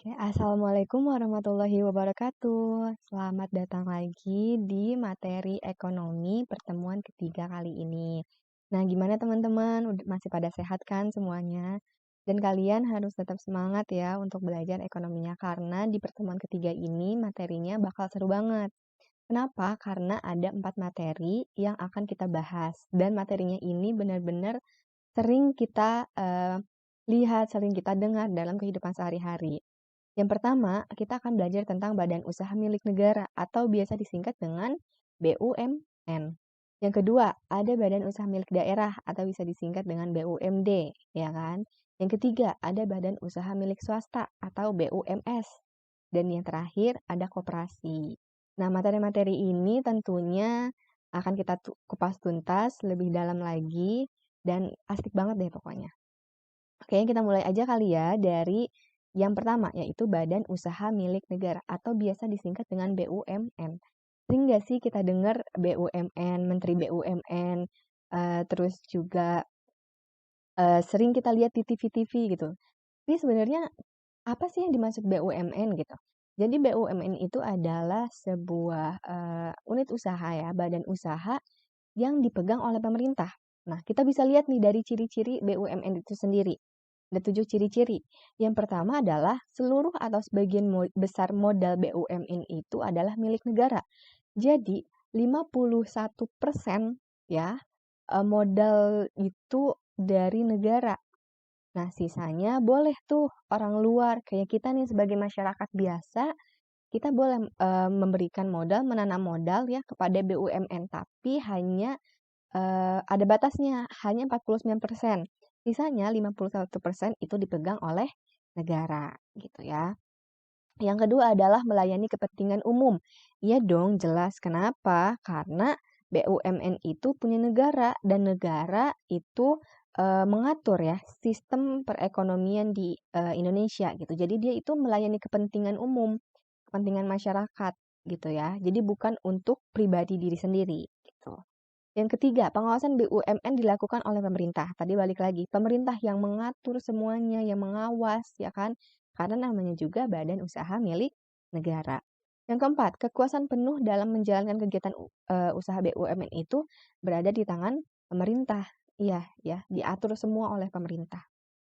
Oke, assalamualaikum warahmatullahi wabarakatuh. Selamat datang lagi di materi ekonomi pertemuan ketiga kali ini. Nah, gimana teman-teman? Masih pada sehat kan semuanya? Dan kalian harus tetap semangat ya untuk belajar ekonominya karena di pertemuan ketiga ini materinya bakal seru banget. Kenapa? Karena ada 4 materi yang akan kita bahas dan materinya ini benar-benar sering kita lihat, sering kita dengar dalam kehidupan sehari-hari. Yang pertama, kita akan belajar tentang badan usaha milik negara atau biasa disingkat dengan BUMN. Yang kedua, ada badan usaha milik daerah atau bisa disingkat dengan BUMD, ya kan? Yang ketiga, ada badan usaha milik swasta atau BUMS. Dan yang terakhir, ada koperasi. Nah, materi-materi ini tentunya akan kita kupas tuntas lebih dalam lagi dan asik banget deh pokoknya. Oke, kita mulai aja kali ya dari yang pertama, yaitu Badan Usaha Milik Negara atau biasa disingkat dengan BUMN. Sering nggak sih kita dengar BUMN, Menteri BUMN, terus juga sering kita lihat di TV-TV gitu. Tapi sebenarnya apa sih yang dimaksud BUMN gitu? Jadi BUMN itu adalah sebuah unit usaha ya, badan usaha yang dipegang oleh pemerintah. Nah, kita bisa lihat nih dari ciri-ciri BUMN itu sendiri. Ada 7 ciri-ciri. Yang pertama adalah seluruh atau sebagian besar modal BUMN itu adalah milik negara. Jadi 51% ya modal itu dari negara. Nah, sisanya boleh tuh orang luar kayak kita nih sebagai masyarakat biasa, kita boleh memberikan modal, menanam modal ya kepada BUMN, tapi hanya ada batasnya, hanya 49%. Sisanya 51% itu dipegang oleh negara, gitu ya. Yang kedua adalah melayani kepentingan umum. Iya dong, jelas. Kenapa? Karena BUMN itu punya negara dan negara itu mengatur ya sistem perekonomian di Indonesia gitu. Jadi dia itu melayani kepentingan umum, kepentingan masyarakat gitu ya. Jadi bukan untuk pribadi diri sendiri gitu. Yang ketiga, pengawasan BUMN dilakukan oleh pemerintah. Tadi balik lagi, pemerintah yang mengatur semuanya, yang mengawas, ya kan? Karena namanya juga badan usaha milik negara. Yang keempat, kekuasaan penuh dalam menjalankan kegiatan usaha BUMN itu berada di tangan pemerintah. Iya, ya, diatur semua oleh pemerintah.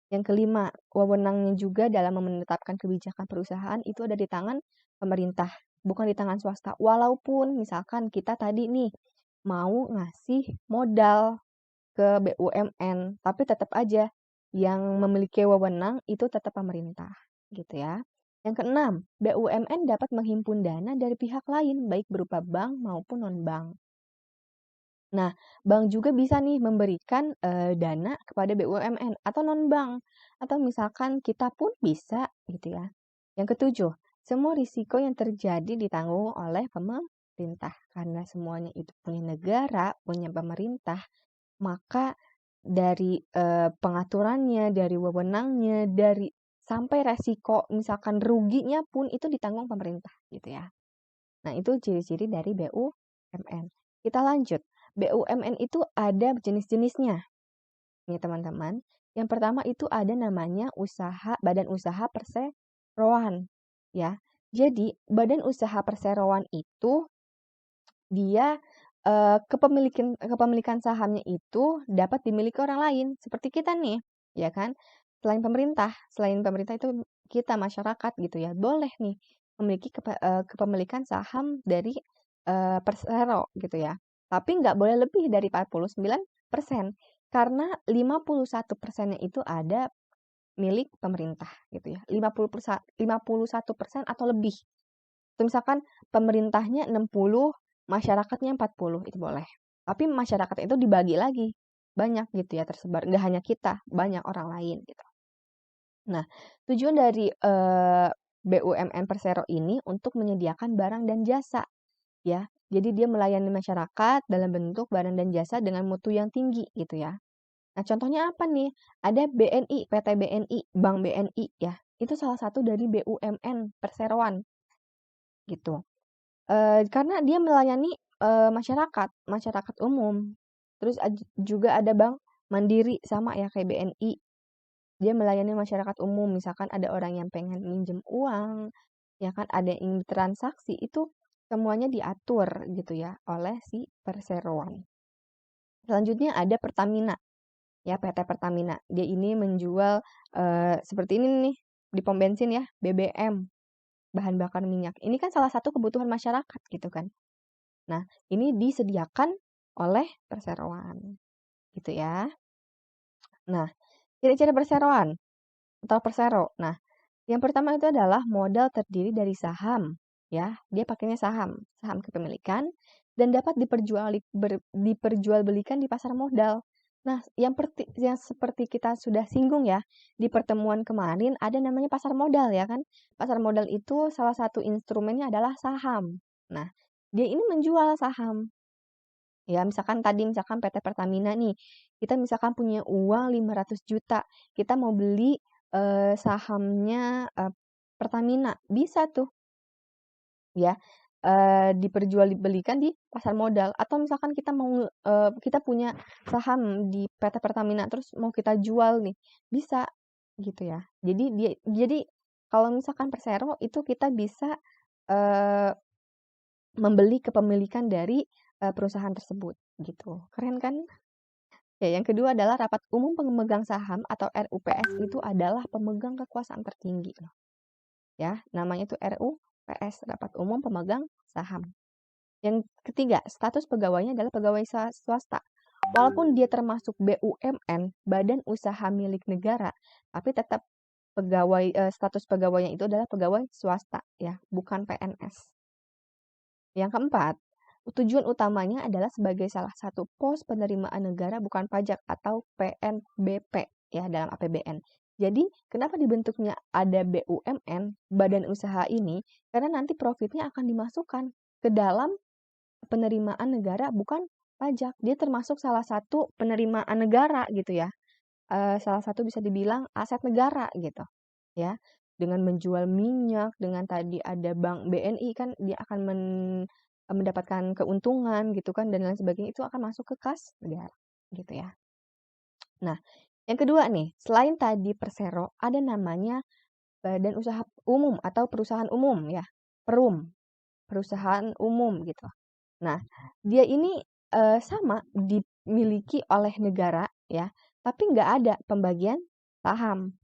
Yang kelima, wewenangnya juga dalam menetapkan kebijakan perusahaan itu ada di tangan pemerintah, bukan di tangan swasta. Walaupun misalkan kita tadi nih mau ngasih modal ke BUMN, tapi tetap aja yang memiliki wewenang itu tetap pemerintah, gitu ya. Yang keenam, BUMN dapat menghimpun dana dari pihak lain, baik berupa bank maupun non-bank. Nah, bank juga bisa nih memberikan dana kepada BUMN atau non-bank, atau misalkan kita pun bisa, gitu ya. Yang ketujuh, semua risiko yang terjadi ditanggung oleh pemerintah. Karena semuanya itu punya negara, punya pemerintah, maka dari pengaturannya, dari wewenangnya, dari sampai resiko misalkan ruginya pun itu ditanggung pemerintah gitu ya. Nah, itu ciri-ciri dari BUMN. Kita lanjut. BUMN itu ada jenis-jenisnya. Nih teman-teman. Yang pertama itu ada namanya badan usaha perseroan ya. Jadi, badan usaha perseroan itu dia kepemilikan sahamnya itu dapat dimiliki orang lain seperti kita nih, ya kan? Selain pemerintah itu kita masyarakat gitu ya, boleh nih memiliki kepemilikan saham dari persero gitu ya. Tapi nggak boleh lebih dari 49% karena 51%-nya itu ada milik pemerintah gitu ya. 51% atau lebih. Itu misalkan pemerintahnya 60, masyarakatnya 40, itu boleh. Tapi masyarakat itu dibagi lagi. Banyak gitu ya tersebar. Nggak hanya kita, banyak orang lain gitu. Nah, tujuan dari BUMN Persero ini untuk menyediakan barang dan jasa. Ya, jadi dia melayani masyarakat dalam bentuk barang dan jasa dengan mutu yang tinggi gitu ya. Nah, contohnya apa nih? Ada BNI, PT BNI, Bank BNI ya. Itu salah satu dari BUMN perseroan gitu. Karena dia melayani masyarakat umum. Terus juga ada Bank Mandiri sama ya kayak BNI. dia melayani masyarakat umum, misalkan ada orang yang pengen minjem uang, ya kan, ada yang ingin transaksi, itu semuanya diatur gitu ya oleh si perseroan. Selanjutnya ada Pertamina, ya PT Pertamina. Dia ini menjual seperti ini nih di pom bensin ya, BBM, bahan bakar minyak. Ini kan salah satu kebutuhan masyarakat gitu kan. Nah, ini disediakan oleh perseroan gitu ya. Nah, ciri-ciri perseroan atau persero. Nah, yang pertama itu adalah modal terdiri dari saham, ya. Dia pakainya saham, saham kepemilikan dan dapat diperjualbelikan di pasar modal. Nah, yang seperti kita sudah singgung ya di pertemuan kemarin ada namanya pasar modal ya kan. Pasar modal itu salah satu instrumennya adalah saham. Nah, dia ini menjual saham. Ya, misalkan PT Pertamina nih, kita misalkan punya uang 500 juta, kita mau beli sahamnya Pertamina, bisa tuh ya, diperjualbelikan di pasar modal. Atau misalkan kita punya saham di PT Pertamina terus mau kita jual nih, bisa gitu ya. Jadi kalau misalkan persero itu kita bisa eee, membeli kepemilikan dari perusahaan tersebut gitu. Keren kan? Ya, yang kedua adalah rapat umum pemegang saham atau RUPS itu adalah pemegang kekuasaan tertinggi loh. Ya, namanya itu RUPS, Rapat Umum Pemegang Saham. Yang ketiga, status pegawainya adalah pegawai swasta. Walaupun dia termasuk BUMN, Badan Usaha Milik Negara, tapi tetap status pegawainya itu adalah pegawai swasta ya, bukan PNS. Yang keempat, tujuan utamanya adalah sebagai salah satu pos penerimaan negara bukan pajak atau PNBP ya dalam APBN. Jadi, kenapa dibentuknya ada BUMN, badan usaha ini? Karena nanti profitnya akan dimasukkan ke dalam penerimaan negara bukan pajak. Dia termasuk salah satu penerimaan negara gitu ya. Salah satu bisa dibilang aset negara gitu ya. Dengan menjual minyak, dengan tadi ada bank BNI kan dia akan mendapatkan keuntungan gitu kan dan lain sebagainya itu akan masuk ke kas negara gitu ya. Nah, yang kedua nih, selain tadi Persero ada namanya Badan Usaha Umum atau Perusahaan Umum ya, Perum, perusahaan umum gitu. Nah, dia ini sama dimiliki oleh negara ya, tapi nggak ada pembagian saham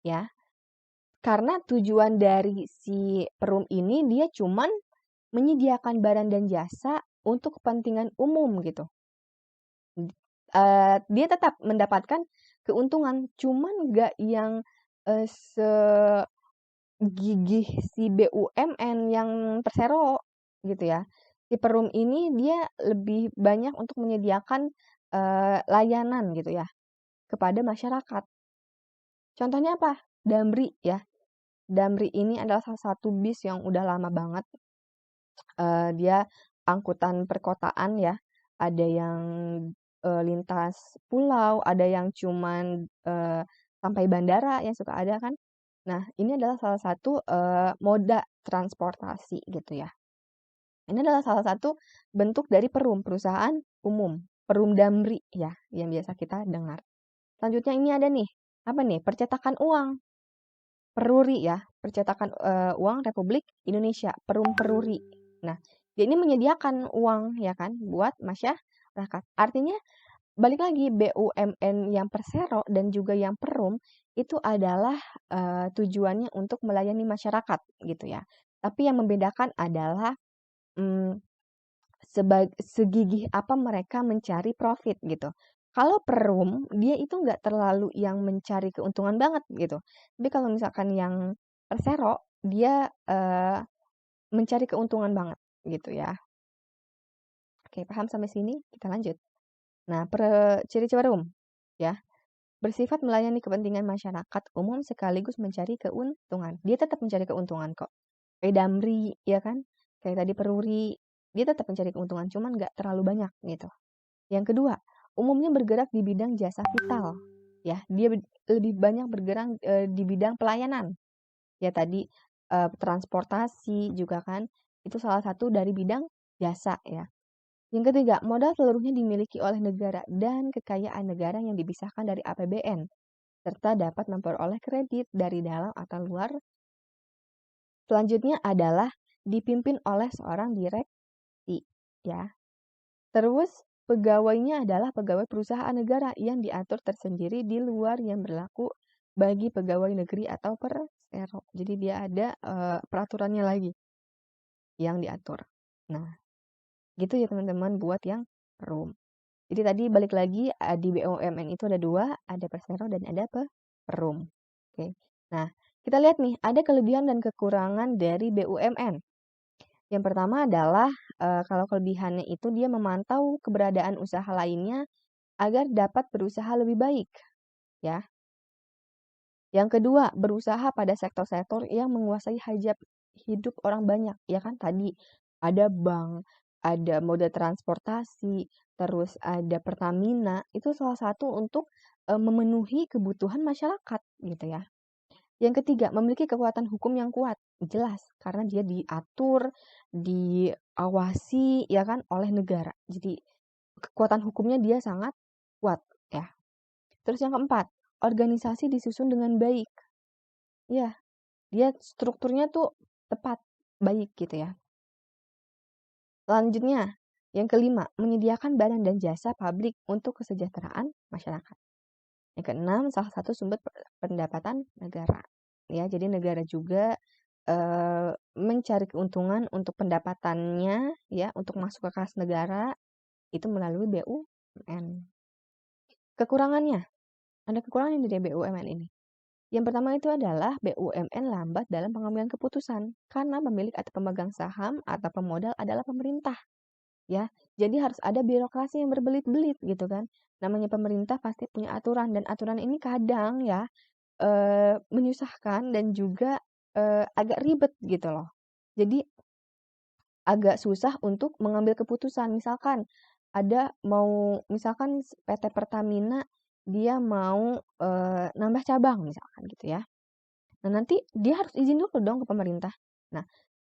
ya. Karena tujuan dari si Perum ini dia cuman menyediakan barang dan jasa untuk kepentingan umum gitu. Dia tetap mendapatkan keuntungan, cuman nggak yang segigih si BUMN yang Persero gitu ya. Si Perum ini dia lebih banyak untuk menyediakan layanan gitu ya kepada masyarakat. Contohnya apa? Damri ya. Damri ini adalah salah satu bis yang udah lama banget. Dia angkutan perkotaan ya. Ada yang lintas pulau, ada yang cuman sampai bandara yang suka ada kan. Nah, ini adalah salah satu moda transportasi gitu ya. Ini adalah salah satu bentuk dari Perum, perusahaan umum. Perum Damri ya, yang biasa kita dengar. Selanjutnya ini ada nih, apa nih? Percetakan uang. Peruri ya, percetakan uang Republik Indonesia, Perum Peruri. Nah, dia ini menyediakan uang ya kan buat masyarakat. Artinya balik lagi BUMN yang Persero dan juga yang Perum itu adalah tujuannya untuk melayani masyarakat gitu ya. Tapi yang membedakan adalah mm, segigih apa mereka mencari profit gitu. Kalau Perum, dia itu nggak terlalu yang mencari keuntungan banget gitu. Tapi kalau misalkan yang Persero, dia mencari keuntungan banget gitu ya. Oke, paham sampai sini? Kita lanjut. Nah, ciri-ciri Perum ya, bersifat melayani kepentingan masyarakat umum sekaligus mencari keuntungan. Dia tetap mencari keuntungan kok. Kayak Damri, ya kan? Kayak tadi Peruri, dia tetap mencari keuntungan, cuman nggak terlalu banyak gitu. Yang kedua, umumnya bergerak di bidang jasa vital. Ya, dia lebih banyak bergerak di bidang pelayanan. Ya tadi transportasi juga kan, itu salah satu dari bidang jasa ya. Yang ketiga, modal seluruhnya dimiliki oleh negara dan kekayaan negara yang dipisahkan dari APBN. serta dapat memperoleh kredit dari dalam atau luar. Selanjutnya adalah dipimpin oleh seorang direksi, ya. Terus pegawainya adalah pegawai perusahaan negara yang diatur tersendiri di luar yang berlaku bagi pegawai negeri atau persero. Jadi dia ada peraturannya lagi yang diatur. Nah, gitu ya teman-teman buat yang perum. Jadi tadi balik lagi di BUMN itu ada dua, ada persero dan ada perum. Oke. Nah, kita lihat nih, ada kelebihan dan kekurangan dari BUMN. Yang pertama adalah kalau kelebihannya itu dia memantau keberadaan usaha lainnya agar dapat berusaha lebih baik, ya. Yang kedua, berusaha pada sektor-sektor yang menguasai hajat hidup orang banyak, ya kan? Tadi ada bank, ada moda transportasi, terus ada Pertamina, itu salah satu untuk memenuhi kebutuhan masyarakat, gitu ya. Yang ketiga, memiliki kekuatan hukum yang kuat. Jelas, karena dia diatur, diawasi, ya kan, oleh negara. Jadi, kekuatan hukumnya dia sangat kuat, ya. Terus yang keempat, organisasi disusun dengan baik. Ya, dia strukturnya tuh tepat, baik gitu ya. Selanjutnya, yang kelima, menyediakan barang dan jasa publik untuk kesejahteraan masyarakat. Yang keenam, salah satu sumber pendapatan negara. Ya, jadi negara juga mencari keuntungan untuk pendapatannya ya, untuk masuk ke kas negara itu melalui BUMN. Kekurangannya, ada kekurangan dari BUMN ini. Yang pertama itu adalah BUMN lambat dalam pengambilan keputusan karena pemilik atau pemegang saham atau pemodal adalah pemerintah. Ya, jadi harus ada birokrasi yang berbelit-belit gitu kan. Namanya pemerintah pasti punya aturan dan aturan ini kadang ya menyusahkan dan juga agak ribet gitu loh. Jadi agak susah untuk mengambil keputusan. Misalkan misalkan PT Pertamina dia mau nambah cabang misalkan gitu ya. Nah, nanti dia harus izin dulu dong ke pemerintah. Nah,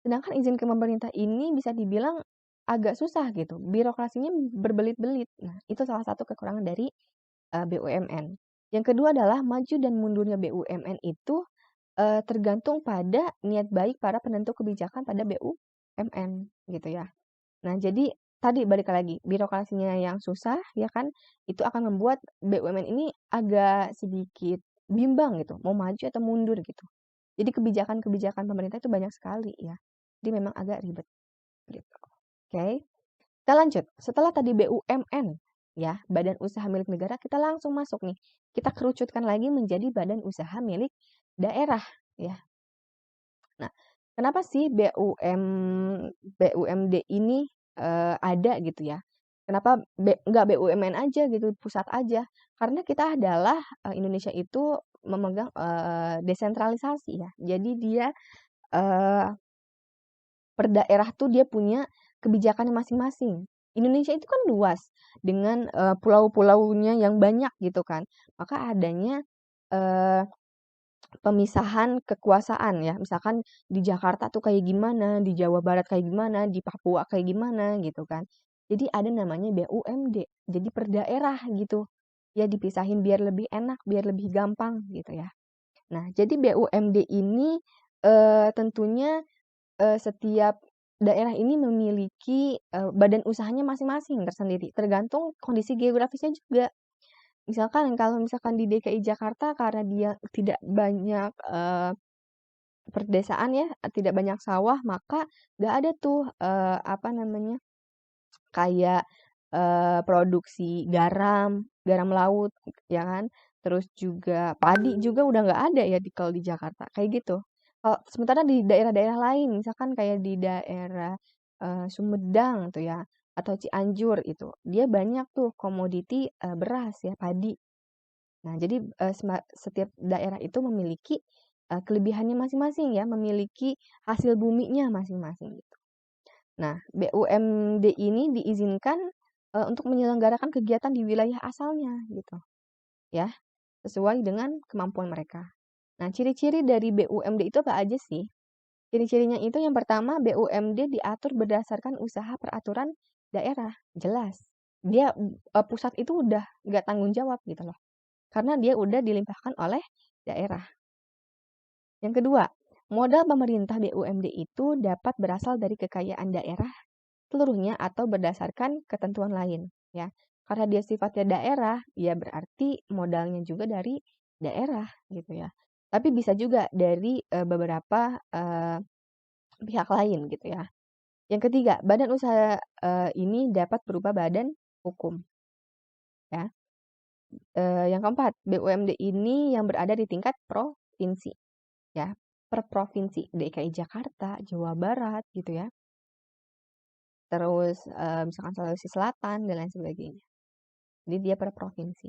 sedangkan izin ke pemerintah ini bisa dibilang agak susah gitu. Birokrasinya berbelit-belit. Nah, itu salah satu kekurangan dari BUMN. Yang kedua adalah maju dan mundurnya BUMN itu tergantung pada niat baik para penentu kebijakan pada BUMN gitu ya. Nah, jadi tadi balik lagi, birokrasinya yang susah ya kan, itu akan membuat BUMN ini agak sedikit bimbang gitu, mau maju atau mundur gitu. Jadi kebijakan-kebijakan pemerintah itu banyak sekali ya. Jadi memang agak ribet gitu. Oke. Kita lanjut. Setelah tadi BUMN ya, badan usaha milik negara, kita langsung masuk nih. Kita kerucutkan lagi menjadi badan usaha milik daerah ya. Nah, kenapa sih BUMD ini ada gitu ya? Kenapa nggak BUMN aja gitu, pusat aja? Karena kita adalah Indonesia itu memegang desentralisasi ya. Jadi dia per daerah tuh dia punya kebijakannya masing-masing. Indonesia itu kan luas dengan pulau-pulaunya yang banyak gitu kan. Maka adanya eh, pemisahan kekuasaan ya. Misalkan di Jakarta tuh kayak gimana, di Jawa Barat kayak gimana, di Papua kayak gimana gitu kan. Jadi ada namanya BUMD. Jadi per daerah gitu. Ya dipisahin biar lebih enak, biar lebih gampang gitu ya. Nah, jadi BUMD ini tentunya setiap daerah ini memiliki badan usahanya masing-masing tersendiri, tergantung kondisi geografisnya juga. Misalkan kalau misalkan di DKI Jakarta karena dia tidak banyak perdesaan ya, tidak banyak sawah, maka nggak ada tuh apa namanya kayak produksi garam, garam laut, ya kan? Terus juga padi juga udah nggak ada ya kalau di Jakarta, kayak gitu. Sementara di daerah-daerah lain, misalkan kayak di daerah Sumedang tuh ya, atau Cianjur itu, dia banyak tuh komoditi beras ya, padi. Nah, jadi setiap daerah itu memiliki kelebihannya masing-masing ya, memiliki hasil buminya masing-masing gitu. Nah, BUMD ini diizinkan untuk menyelenggarakan kegiatan di wilayah asalnya gitu, ya, sesuai dengan kemampuan mereka. Nah, ciri-ciri dari BUMD itu apa aja sih? Ciri-cirinya itu yang pertama BUMD diatur berdasarkan usaha peraturan daerah, jelas. Dia pusat itu udah nggak tanggung jawab gitu loh. karena dia udah dilimpahkan oleh daerah. Yang kedua, modal pemerintah BUMD itu dapat berasal dari kekayaan daerah seluruhnya atau berdasarkan ketentuan lain, ya. Karena dia sifatnya daerah, ya berarti modalnya juga dari daerah gitu ya. Tapi bisa juga dari beberapa pihak lain gitu ya. Yang ketiga, badan usaha ini dapat berupa badan hukum, ya. Yang keempat, BUMD ini yang berada di tingkat provinsi, ya, per provinsi, DKI Jakarta, Jawa Barat gitu ya. Terus misalkan Sulawesi Selatan dan lain sebagainya. Jadi dia per provinsi.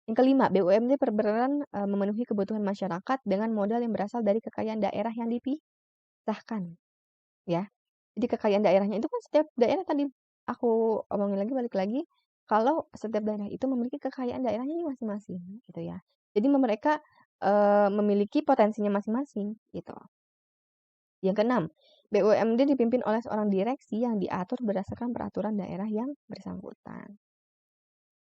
Yang kelima, BUMD berperan memenuhi kebutuhan masyarakat dengan modal yang berasal dari kekayaan daerah yang dipisahkan, ya. Jadi kekayaan daerahnya itu kan setiap daerah tadi aku omongin lagi balik lagi kalau setiap daerah itu memiliki kekayaan daerahnya masing-masing gitu ya. Jadi mereka memiliki potensinya masing-masing gitu. Yang keenam, BUMD dipimpin oleh seorang direksi yang diatur berdasarkan peraturan daerah yang bersangkutan.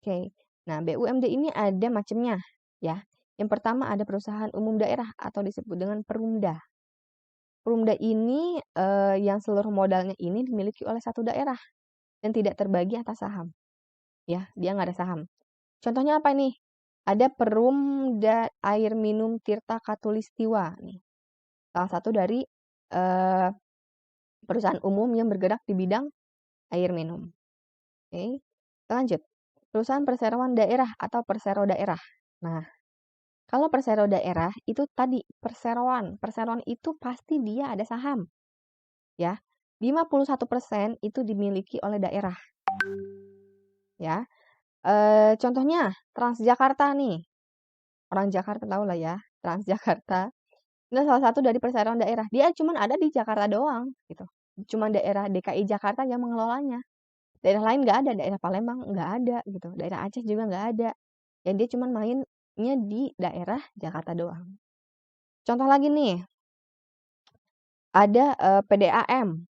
Oke. Nah, BUMD ini ada macamnya ya. Yang pertama ada perusahaan umum daerah atau disebut dengan Perumda. Perumda ini yang seluruh modalnya ini dimiliki oleh satu daerah dan tidak terbagi atas saham. Ya, dia nggak ada saham. Contohnya apa nih? Ada Perumda Air Minum Tirta Katulistiwa nih. Salah satu dari perusahaan umum yang bergerak di bidang air minum. Oke. Lanjut. Perusahaan perseroan daerah atau persero daerah. Nah, kalau persero daerah itu tadi perseroan. Perseroan itu pasti dia ada saham. Ya. 51% itu dimiliki oleh daerah. Ya. Contohnya Transjakarta nih. Orang Jakarta tahu lah ya, Transjakarta. Ini salah satu dari perseroan daerah. Dia cuma ada di Jakarta doang gitu. Cuma daerah DKI Jakarta yang mengelolanya. Daerah lain nggak ada, daerah Palembang nggak ada gitu. Daerah Aceh juga nggak ada. Dan dia cuma mainnya di daerah Jakarta doang. Contoh lagi nih, ada PDAM,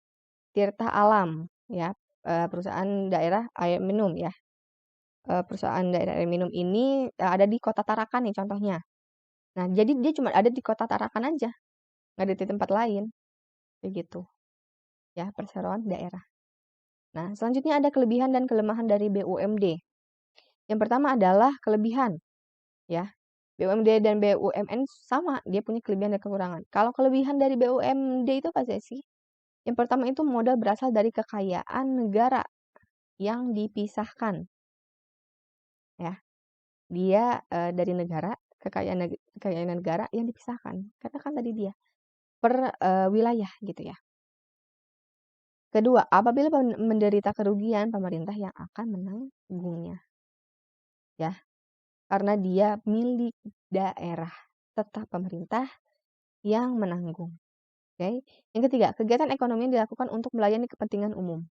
Tirta Alam, ya, perusahaan daerah air minum ya. Perusahaan daerah air minum ini ada di Kota Tarakan nih contohnya. Nah, jadi dia cuma ada di Kota Tarakan aja, nggak ada di tempat lain, kayak gitu. Ya, perseroan daerah. Nah, selanjutnya ada kelebihan dan kelemahan dari BUMD. Yang pertama adalah kelebihan, ya. BUMD dan BUMN sama, dia punya kelebihan dan kekurangan. Kalau kelebihan dari BUMD itu apa sih? Yang pertama itu modal berasal dari kekayaan negara yang dipisahkan. Ya. Dia dari negara, kekayaan negara yang dipisahkan. Karena kan tadi dia per wilayah gitu ya. Kedua, apabila menderita kerugian, pemerintah yang akan menanggungnya. Ya. Karena dia milik daerah, tetap pemerintah yang menanggung. Oke. Yang ketiga, kegiatan ekonomi yang dilakukan untuk melayani kepentingan umum.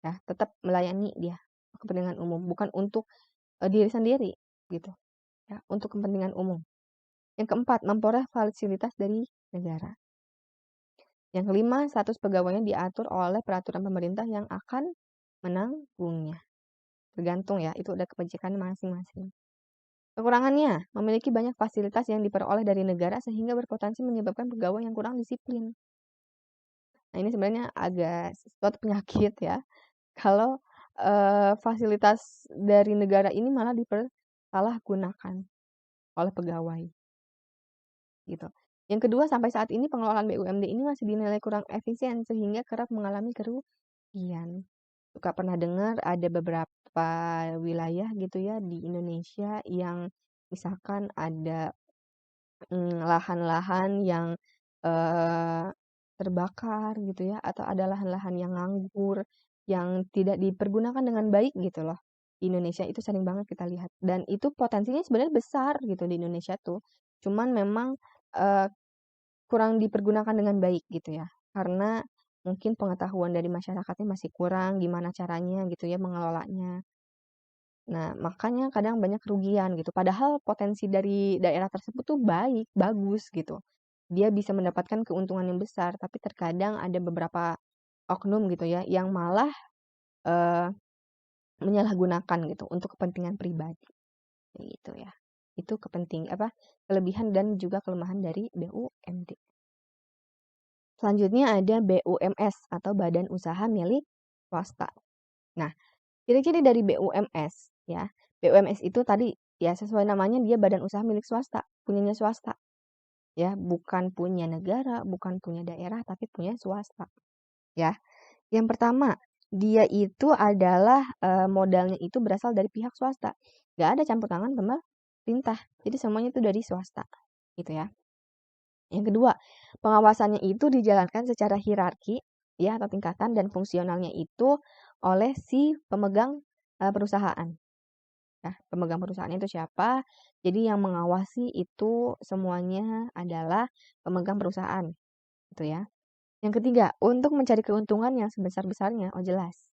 Ya, tetap melayani dia kepentingan umum, bukan untuk diri sendiri gitu. Ya, untuk kepentingan umum. Yang keempat, memperoleh fasilitas dari negara. Yang kelima, status pegawainya diatur oleh peraturan pemerintah yang akan menanggungnya. Tergantung ya, itu udah kebijakan masing-masing. Kekurangannya, memiliki banyak fasilitas yang diperoleh dari negara sehingga berpotensi menyebabkan pegawai yang kurang disiplin. Nah, ini sebenarnya agak suatu penyakit ya. Kalau fasilitas dari negara ini malah dipersalahgunakan oleh pegawai. Gitu. Yang kedua, sampai saat ini pengelolaan BUMD ini masih dinilai kurang efisien sehingga kerap mengalami kerugian. Suka pernah dengar ada beberapa wilayah gitu ya di Indonesia yang misalkan ada lahan-lahan yang terbakar gitu ya, atau ada lahan-lahan yang nganggur, yang tidak dipergunakan dengan baik gitu loh. Di Indonesia itu sering banget kita lihat dan itu potensinya sebenarnya besar gitu di Indonesia tuh. Cuman memang eee, kurang dipergunakan dengan baik gitu ya. Karena mungkin pengetahuan dari masyarakatnya masih kurang gimana caranya gitu ya mengelolanya. Nah, makanya kadang banyak kerugian gitu. Padahal potensi dari daerah tersebut tuh baik, bagus gitu. Dia bisa mendapatkan keuntungan yang besar, tapi terkadang ada beberapa oknum gitu ya yang malah eh, menyalahgunakan gitu untuk kepentingan pribadi. Kayak gitu ya. Itu kelebihan dan juga kelemahan dari BUMD. Selanjutnya ada BUMS atau Badan Usaha Milik Swasta. Nah, ciri-ciri dari BUMS ya. BUMS itu tadi ya sesuai namanya dia badan usaha milik swasta, punyanya swasta. Ya, bukan punya negara, bukan punya daerah, tapi punya swasta. Ya. Yang pertama, dia itu adalah modalnya itu berasal dari pihak swasta. Nggak ada campur tangan pemerintah. Jadi semuanya itu dari swasta. Gitu ya. Yang kedua, pengawasannya itu dijalankan secara hierarki ya atau tingkatan dan fungsionalnya itu oleh si pemegang perusahaan. Ya, pemegang perusahaan itu siapa? Jadi yang mengawasi itu semuanya adalah pemegang perusahaan, gitu ya. Yang ketiga, untuk mencari keuntungan yang sebesar-besarnya, oh jelas.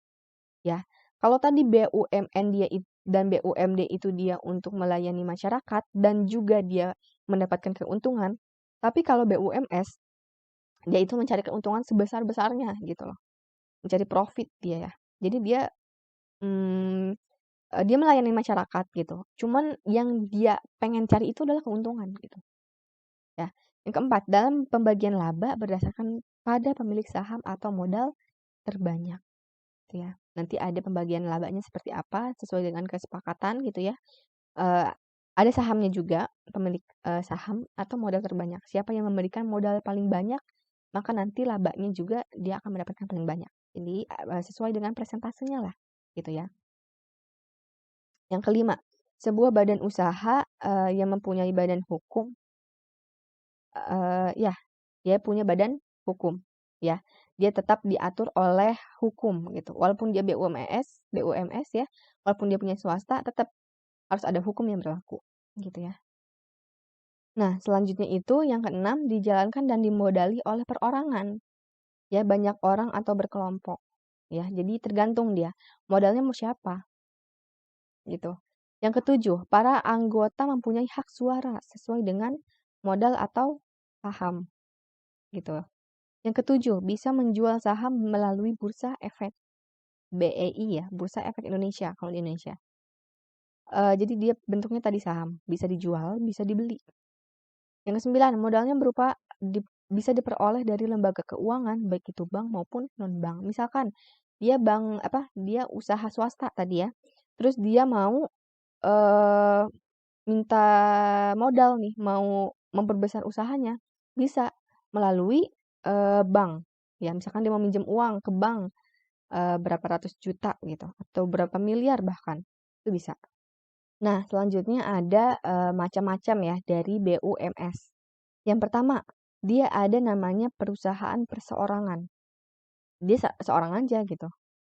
Ya, kalau tadi BUMN dan BUMD itu dia untuk melayani masyarakat dan juga dia mendapatkan keuntungan, tapi kalau BUMS dia itu mencari keuntungan sebesar-besarnya gitu loh. Mencari profit dia ya. Jadi dia dia melayani masyarakat gitu. Cuman yang dia pengen cari itu adalah keuntungan gitu. Ya. Yang keempat, dalam pembagian laba berdasarkan pada pemilik saham atau modal terbanyak. Gitu ya. Nanti ada pembagian labanya seperti apa sesuai dengan kesepakatan gitu ya. Ada sahamnya juga pemilik saham atau modal terbanyak. Siapa yang memberikan modal paling banyak, maka nanti labanya juga dia akan mendapatkan paling banyak. Jadi sesuai dengan presentasenya lah gitu ya. Yang kelima, sebuah badan usaha yang mempunyai badan hukum, ya, dia punya badan hukum, ya, dia tetap diatur oleh hukum gitu. Walaupun dia BUMS ya, walaupun dia punya swasta, tetap harus ada hukum yang berlaku, gitu ya. Nah, selanjutnya itu yang keenam dijalankan dan dimodali oleh perorangan, ya banyak orang atau berkelompok, ya. Jadi tergantung dia modalnya mau siapa, gitu. Yang ketujuh, para anggota mempunyai hak suara sesuai dengan modal atau saham, gitu. Yang ketujuh, bisa menjual saham melalui Bursa Efek BEI ya, Bursa Efek Indonesia kalau di Indonesia. Jadi dia bentuknya tadi saham, bisa dijual, bisa dibeli. Yang kesembilan, modalnya bisa diperoleh dari lembaga keuangan, baik itu bank maupun non-bank. Misalkan dia dia usaha swasta tadi ya, terus dia mau minta modal nih, mau memperbesar usahanya, bisa melalui bank. Ya, misalkan dia mau minjem uang ke bank berapa ratus juta gitu, atau berapa miliar bahkan, itu bisa. Nah, selanjutnya ada macam-macam ya dari BUMS. Yang pertama, dia ada namanya perusahaan perseorangan. Dia seorang aja gitu,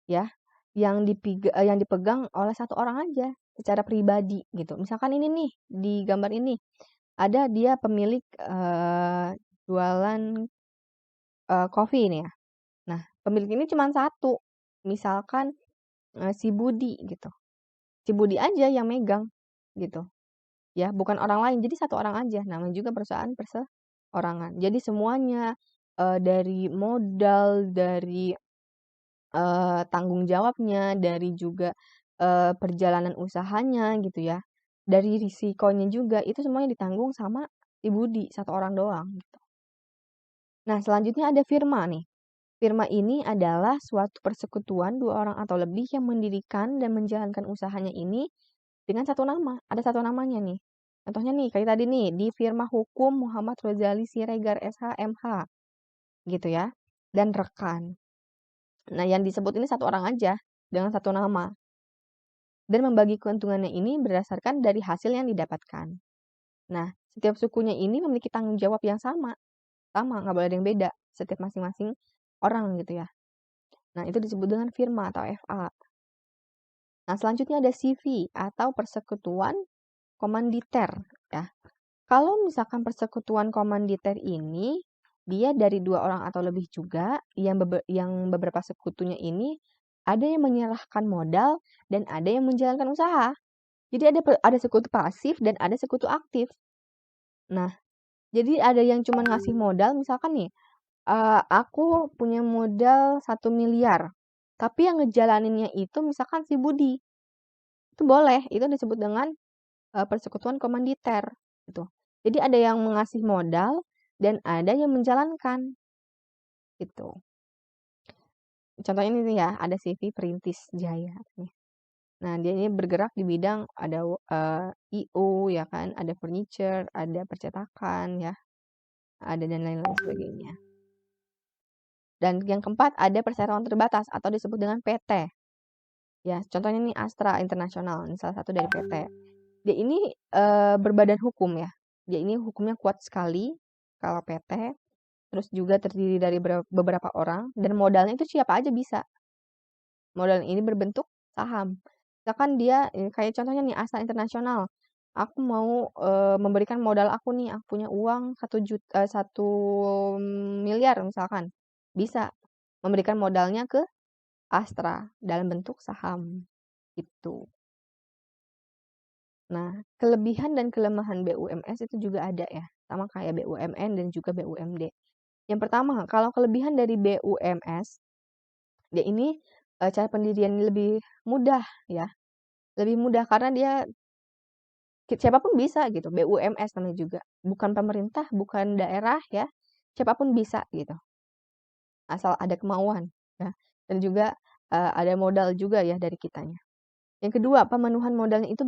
ya. Yang dipegang oleh satu orang aja secara pribadi gitu. Misalkan ini nih di gambar ini ada dia pemilik jualan kopi ini ya. Nah, pemilik ini cuma satu. Misalkan si Budi gitu. Si Budi aja yang megang gitu. Ya, bukan orang lain. Jadi satu orang aja. Namanya juga perusahaan perseorangan. Jadi semuanya dari modal, dari tanggung jawabnya, dari juga perjalanan usahanya gitu ya. Dari risikonya juga itu semuanya ditanggung sama si Budi, satu orang doang gitu. Nah, selanjutnya ada firma nih. Firma ini adalah suatu persekutuan dua orang atau lebih yang mendirikan dan menjalankan usahanya ini dengan satu nama. Ada satu namanya nih. Contohnya nih, kayak tadi nih, di firma hukum Muhammad Rozali Siregar SH MH. Gitu ya. Dan rekan. Nah, yang disebut ini satu orang aja dengan satu nama. Dan membagi keuntungannya ini berdasarkan dari hasil yang didapatkan. Nah, setiap sukunya ini memiliki tanggung jawab yang sama. Sama, nggak boleh ada yang beda. Setiap masing-masing orang gitu ya. Nah, itu disebut dengan firma atau FA. Nah, selanjutnya ada CV atau persekutuan komanditer ya. Kalau misalkan persekutuan komanditer ini dia dari dua orang atau lebih juga, yang beberapa sekutunya ini ada yang menyerahkan modal dan ada yang menjalankan usaha. Jadi ada sekutu pasif dan ada sekutu aktif. Nah, jadi ada yang cuma ngasih modal, misalkan nih, aku punya modal 1 miliar, tapi yang ngejalaninnya itu misalkan si Budi. Itu boleh, itu disebut dengan persekutuan komanditer gitu. Jadi ada yang mengasih modal dan ada yang menjalankan gitu. Contohnya ini ya, ada CV Perintis Jaya nih. Nah, dia ini bergerak di bidang ada IO ya kan, ada furniture, ada percetakan ya, ada dan lain-lain sebagainya. Dan yang keempat ada perseroan terbatas atau disebut dengan PT. Ya, contohnya nih Astra Internasional, ini salah satu dari PT. Dia ini berbadan hukum ya. Dia ini hukumnya kuat sekali kalau PT. Terus juga terdiri dari beberapa orang dan modalnya itu siapa aja bisa. Modal ini berbentuk saham. Misalkan dia kayak contohnya nih Astra Internasional. Aku mau memberikan modal aku nih, aku punya uang 1 miliar misalkan. Bisa memberikan modalnya ke Astra dalam bentuk saham. Itu. Nah, kelebihan dan kelemahan BUMS itu juga ada ya, sama kayak BUMN dan juga BUMD. Yang pertama, kalau kelebihan dari BUMS, dia ini cara pendirian lebih mudah ya, lebih mudah karena dia siapapun bisa gitu, BUMS namanya juga, bukan pemerintah, bukan daerah ya, siapapun bisa gitu, asal ada kemauan ya, dan juga ada modal juga ya dari kitanya. Yang kedua, pemenuhan modalnya itu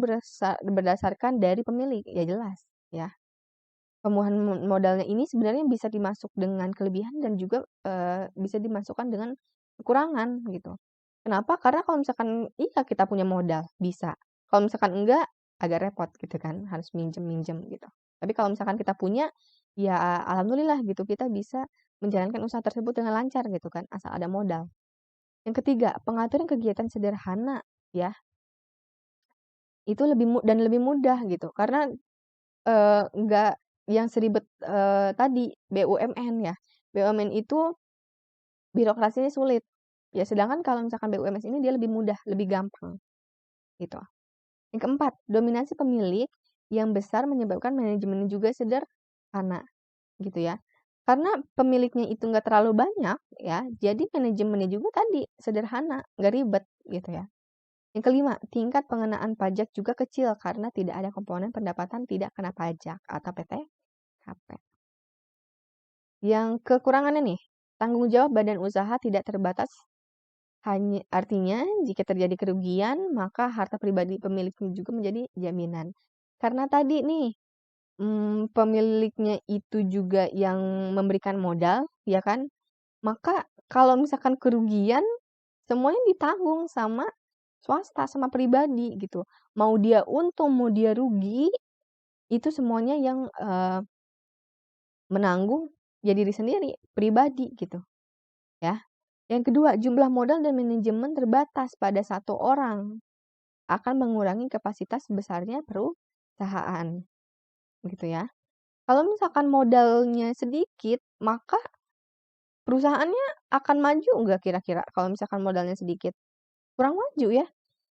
berdasarkan dari pemilik, ya jelas ya. Pemenuhan modalnya ini sebenarnya bisa dimasuk dengan kelebihan dan juga bisa dimasukkan dengan kekurangan gitu. Kenapa? Karena kalau misalkan iya kita punya modal bisa. Kalau misalkan enggak agak repot gitu kan, harus minjem-minjem gitu. Tapi kalau misalkan kita punya ya alhamdulillah gitu kita bisa menjalankan usaha tersebut dengan lancar gitu kan, asal ada modal. Yang ketiga, pengaturan kegiatan sederhana ya. Itu lebih mudah gitu. Karena enggak yang seribet tadi BUMN ya. BUMN itu birokrasinya sulit. Ya sedangkan kalau misalkan BUMS ini dia lebih mudah, lebih gampang gitu. Yang keempat, dominasi pemilik yang besar menyebabkan manajemen juga sederhana gitu ya. Karena pemiliknya itu nggak terlalu banyak ya, jadi manajemennya juga tadi sederhana, nggak ribet gitu ya. Yang kelima, tingkat pengenaan pajak juga kecil karena tidak ada komponen pendapatan tidak kena pajak atau PTKP. Yang kekurangannya nih, tanggung jawab badan usaha tidak terbatas. Hanya artinya jika terjadi kerugian, maka harta pribadi pemiliknya juga menjadi jaminan. Karena tadi nih, pemiliknya itu juga yang memberikan modal, ya kan? Maka kalau misalkan kerugian, semuanya ditanggung sama swasta, sama pribadi gitu. Mau dia untung, mau dia rugi, itu semuanya yang menanggung ya diri sendiri, pribadi gitu ya. Yang kedua, jumlah modal dan manajemen terbatas pada satu orang akan mengurangi kapasitas besarnya perusahaan gitu ya. Kalau misalkan modalnya sedikit, maka perusahaannya akan maju nggak kira-kira kalau misalkan modalnya sedikit? Kurang maju ya.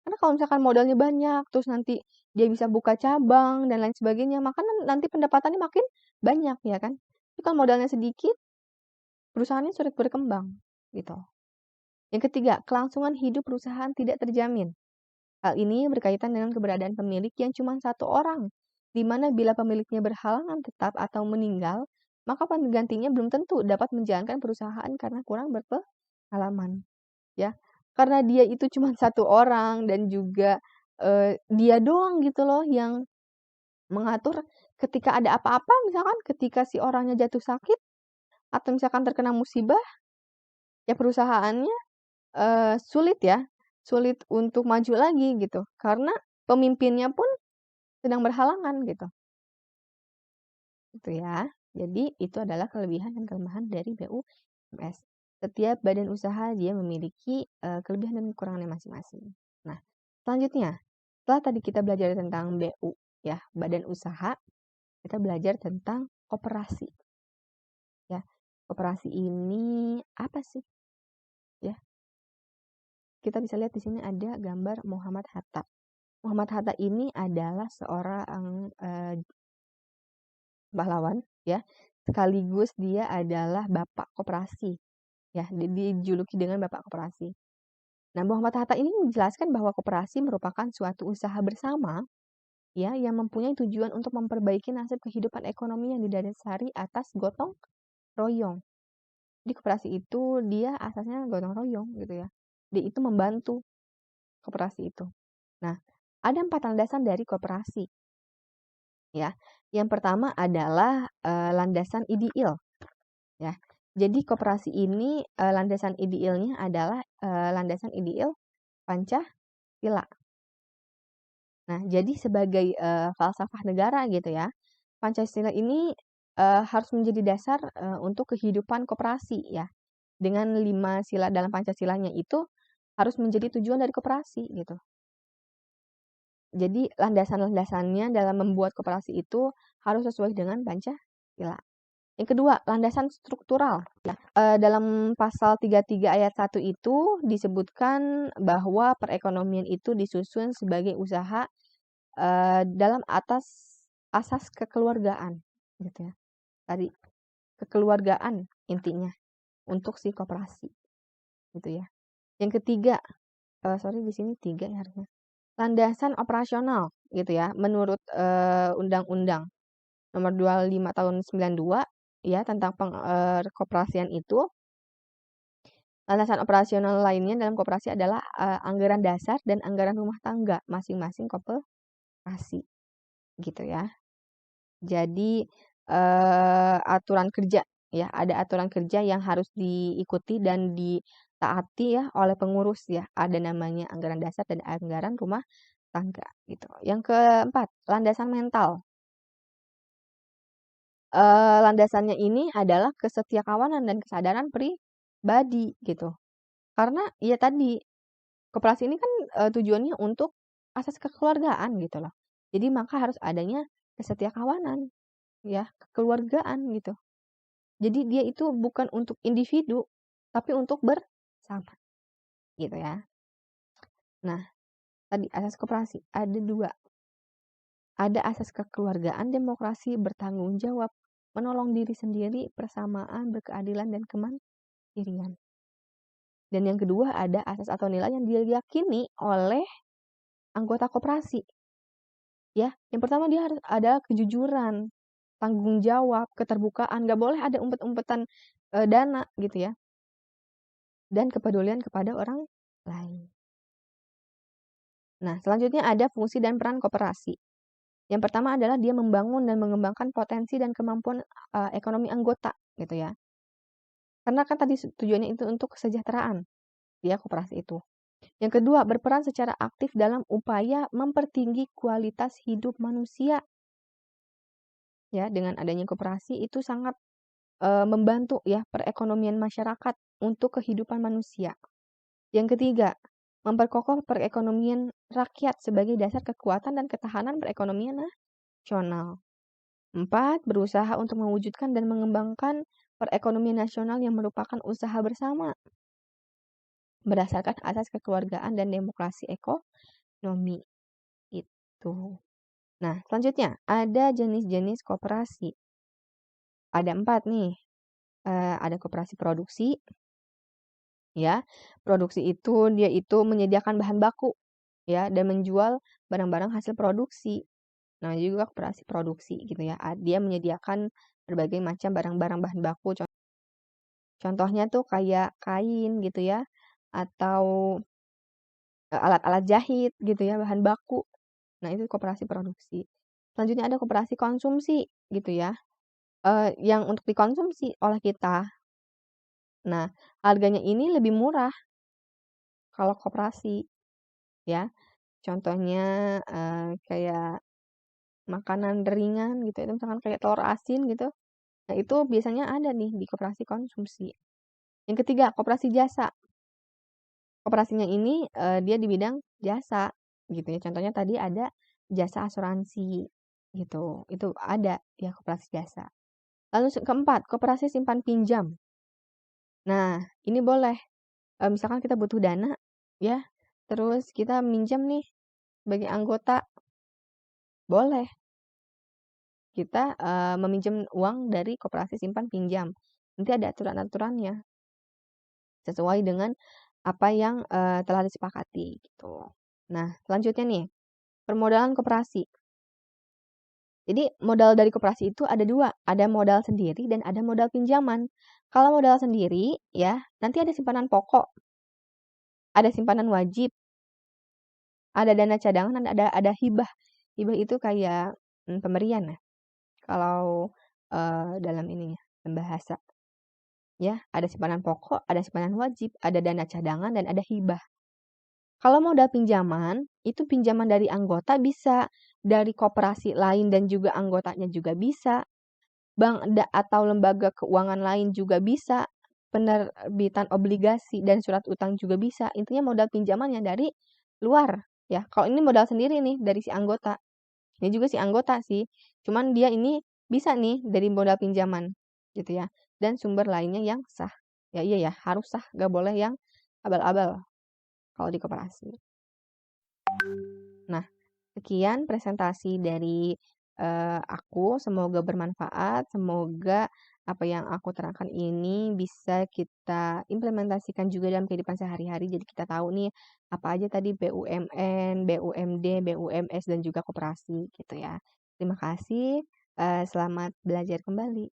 Karena kalau misalkan modalnya banyak, terus nanti dia bisa buka cabang dan lain sebagainya, maka nanti pendapatannya makin banyak ya kan. Tapi kalau modalnya sedikit, perusahaannya sulit berkembang gitu. Yang ketiga, kelangsungan hidup perusahaan tidak terjamin. Hal ini berkaitan dengan keberadaan pemilik yang cuma satu orang, di mana bila pemiliknya berhalangan tetap atau meninggal, maka penggantinya belum tentu dapat menjalankan perusahaan karena kurang berpengalaman. Ya, karena dia itu cuma satu orang dan juga dia doang gitu loh yang mengatur ketika ada apa-apa, misalkan ketika si orangnya jatuh sakit atau misalkan terkena musibah, ya perusahaannya sulit ya, sulit untuk maju lagi gitu, karena pemimpinnya pun sedang berhalangan gitu. Itu ya. Jadi itu adalah kelebihan dan kelemahan dari BUMS. Setiap badan usaha dia memiliki kelebihan dan kekurangannya masing-masing. Nah, selanjutnya, setelah tadi kita belajar tentang BU ya, badan usaha, kita belajar tentang koperasi. Ya. Koperasi ini apa sih? Ya. Kita bisa lihat di sini ada gambar Muhammad Hatta. Muhammad Hatta ini adalah seorang pahlawan ya, sekaligus dia adalah bapak koperasi ya, dijuluki dengan bapak koperasi. Nah, Muhammad Hatta ini menjelaskan bahwa koperasi merupakan suatu usaha bersama ya yang mempunyai tujuan untuk memperbaiki nasib kehidupan ekonomi yang didasari atas gotong royong. Di koperasi itu dia asasnya gotong royong gitu ya. Dia itu membantu koperasi itu. Nah, ada 4 landasan dari koperasi ya. Yang pertama adalah landasan ideal ya. Jadi koperasi ini landasan idealnya adalah landasan ideal Pancasila. Nah, jadi sebagai falsafah negara gitu ya, Pancasila ini harus menjadi dasar untuk kehidupan koperasi ya. Dengan 5 sila dalam Pancasilanya itu harus menjadi tujuan dari koperasi gitu. Jadi landasan-landasannya dalam membuat koperasi itu harus sesuai dengan Pancasila. Yang kedua, landasan struktural. Ya. Dalam pasal 33 ayat 1 itu disebutkan bahwa perekonomian itu disusun sebagai usaha dalam asas kekeluargaan gitu ya. Tadi kekeluargaan intinya untuk si koperasi gitu ya. Yang ketiga, di sini 3 ya harusnya. Landasan operasional gitu ya, menurut Undang-Undang Nomor 25 Tahun 92 ya tentang koperasian itu. Landasan operasional lainnya dalam koperasi adalah anggaran dasar dan anggaran rumah tangga masing-masing koperasi gitu ya. Jadi aturan kerja ya, ada aturan kerja yang harus diikuti dan ditaati ya oleh pengurus ya. Ada namanya anggaran dasar dan anggaran rumah tangga gitu. Yang keempat, landasan mental. Landasannya ini adalah kesetiakawanan dan kesadaran pribadi gitu. Karena ya tadi koperasi ini kan tujuannya untuk asas kekeluargaan gitu loh. Jadi maka harus adanya kesetiakawanan ya, kekeluargaan gitu. Jadi dia itu bukan untuk individu tapi untuk bersama gitu ya. Nah, tadi asas koperasi ada 2. Ada asas kekeluargaan, demokrasi, bertanggung jawab, menolong diri sendiri, persamaan, berkeadilan, dan kemandirian. Dan yang kedua ada asas atau nilai yang diyakini oleh anggota koperasi. Ya, yang pertama dia harus ada kejujuran, tanggung jawab, keterbukaan, nggak boleh ada umpet-umpetan dana gitu ya. Dan kepedulian kepada orang lain. Nah, selanjutnya ada fungsi dan peran koperasi. Yang pertama adalah dia membangun dan mengembangkan potensi dan kemampuan ekonomi anggota gitu ya. Karena kan tadi tujuannya itu untuk kesejahteraan dia koperasi itu. Yang kedua, berperan secara aktif dalam upaya mempertinggi kualitas hidup manusia. Ya, dengan adanya koperasi itu sangat membantu ya perekonomian masyarakat untuk kehidupan manusia. Yang ketiga, memperkokoh perekonomian rakyat sebagai dasar kekuatan dan ketahanan perekonomian nasional. 4. Berusaha untuk mewujudkan dan mengembangkan perekonomian nasional yang merupakan usaha bersama berdasarkan asas kekeluargaan dan demokrasi ekonomi itu. Nah, selanjutnya ada jenis-jenis koperasi. Ada 4 nih. Ada koperasi produksi. Ya, produksi itu dia itu menyediakan bahan baku ya dan menjual barang-barang hasil produksi. Nah, juga koperasi produksi gitu ya. Dia menyediakan berbagai macam barang-barang bahan baku. Contohnya tuh kayak kain gitu ya atau alat-alat jahit gitu ya, bahan baku. Nah, itu koperasi produksi. Selanjutnya ada koperasi konsumsi gitu ya. Yang untuk dikonsumsi oleh kita. Nah, harganya ini lebih murah kalau koperasi ya. Contohnya kayak makanan ringan gitu itu misalkan kayak telur asin gitu. Nah, itu biasanya ada nih di koperasi konsumsi. Yang ketiga, koperasi jasa. Koperasinya ini dia di bidang jasa gitu ya. Contohnya tadi ada jasa asuransi gitu. Itu ada ya koperasi jasa. Lalu keempat, koperasi simpan pinjam. Nah, ini boleh misalkan kita butuh dana ya, terus kita minjam nih sebagai anggota, boleh kita meminjam uang dari koperasi simpan pinjam. Nanti ada aturan-aturannya sesuai dengan apa yang telah disepakati gitu. Nah, selanjutnya nih, permodalan koperasi. Jadi modal dari koperasi itu ada dua, ada modal sendiri dan ada modal pinjaman. Kalau modal sendiri ya, nanti ada simpanan pokok, ada simpanan wajib, ada dana cadangan, dan ada hibah. Hibah itu kayak pemberian ya. Kalau dalam ininya, dalam bahasa. Ya, ada simpanan pokok, ada simpanan wajib, ada dana cadangan, dan ada hibah. Kalau modal pinjaman, itu pinjaman dari anggota bisa, dari koperasi lain dan juga anggotanya juga bisa, bank atau lembaga keuangan lain juga bisa, penerbitan obligasi dan surat utang juga bisa. Intinya modal pinjamannya dari luar ya. Kalau ini modal sendiri nih dari si anggota. Ini juga si anggota sih. Cuman dia ini bisa nih dari modal pinjaman gitu ya. Dan sumber lainnya yang sah. Ya iya ya, harus sah, gak boleh yang abal-abal kalau di koperasi. Nah, sekian presentasi dari aku. Semoga bermanfaat. Semoga apa yang aku terangkan ini bisa kita implementasikan juga dalam kehidupan sehari-hari. Jadi kita tahu nih apa aja tadi BUMN, BUMD, BUMS dan juga koperasi gitu ya. Terima kasih. Selamat belajar kembali.